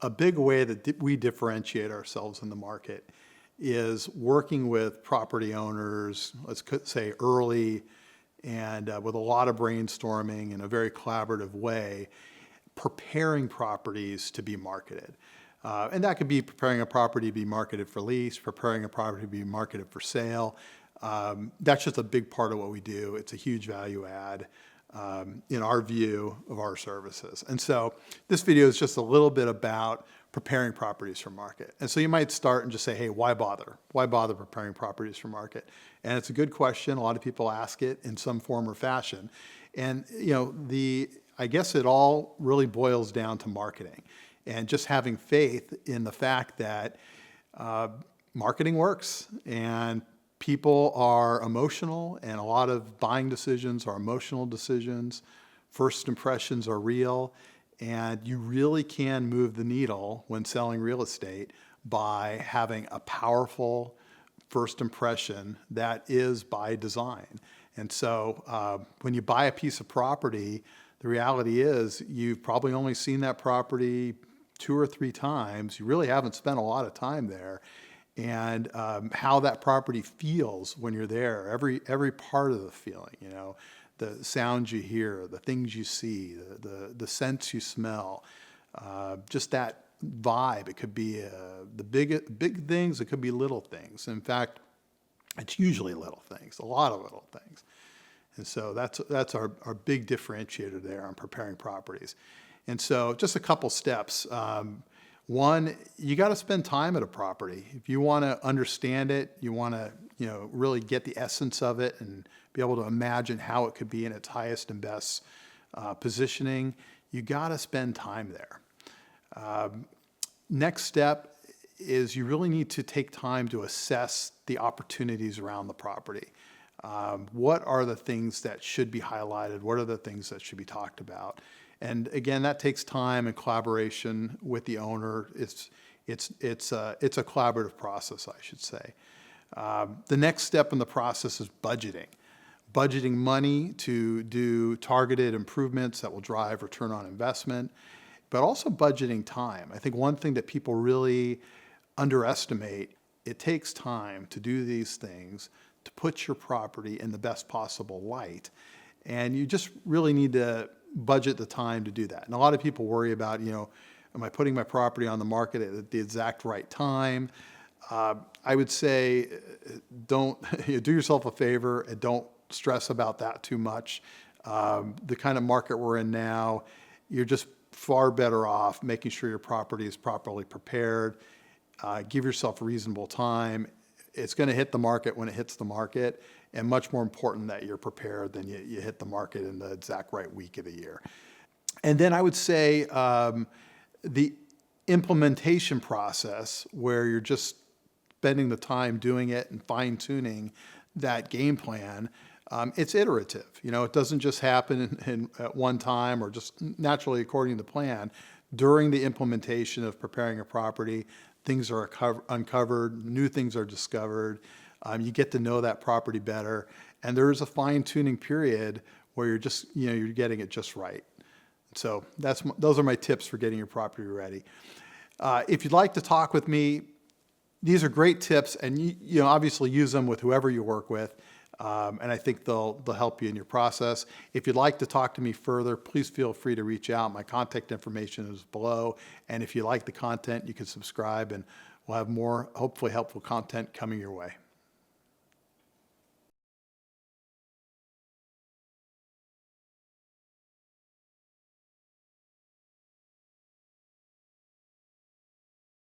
a big way that we differentiate ourselves in the market is working with property owners, let's say early, and with a lot of brainstorming in a very collaborative way, preparing properties to be marketed. And that could be preparing a property to be marketed for lease, preparing a property to be marketed for sale. That's just a big part of what we do. It's a huge value add in our view of our services. And so this video is just a little bit about preparing properties for market. And so you might start and just say, hey, why bother? Why bother preparing properties for market? And it's a good question. A lot of people ask it in some form or fashion. And I guess it all really boils down to marketing and just having faith in the fact that marketing works, and people are emotional, and a lot of buying decisions are emotional decisions. First impressions are real, and you really can move the needle when selling real estate by having a powerful first impression that is by design. And so when you buy a piece of property, the reality is you've probably only seen that property 2 or 3 times. You really haven't spent a lot of time there. And how that property feels when you're there, every part of the feeling, the sounds you hear, the things you see, the scents you smell, just that vibe. It could be the big things, it could be little things. In fact, it's usually little things, a lot of little things. And so that's our big differentiator there on preparing properties. And so just a couple steps. One, you got to spend time at a property. If you want to understand it, you want to really get the essence of it and be able to imagine how it could be in its highest and best positioning, you got to spend time there. Next step is you really need to take time to assess the opportunities around the property. What are the things that should be highlighted? What are the things that should be talked about? And again, that takes time and collaboration with the owner. It's a collaborative process, I should say. The next step in the process is budgeting. Budgeting money to do targeted improvements that will drive return on investment, but also budgeting time. I think one thing that people really underestimate, it takes time to do these things, to put your property in the best possible light. And you just really need to budget the time to do that. And a lot of people worry about, am I putting my property on the market at the exact right time? I would say don't do yourself a favor and don't stress about that too much. The kind of market we're in now, you're just far better off making sure your property is properly prepared. Give yourself reasonable time. It's going to hit the market when it hits the market, and much more important that you're prepared than you hit the market in the exact right week of the year. And then I would say the implementation process, where you're just spending the time doing it and fine-tuning that game plan, it's iterative. It doesn't just happen at one time or just naturally according to plan. During the implementation of preparing a property, things are uncovered, new things are discovered. You get to know that property better, and there's a fine-tuning period where you're just, you're getting it just right. So those are my tips for getting your property ready. If you'd like to talk with me, these are great tips, and you obviously use them with whoever you work with, and I think they'll help you in your process. If you'd like to talk to me further, please feel free to reach out. My contact information is below, and if you like the content, you can subscribe, and we'll have more hopefully helpful content coming your way.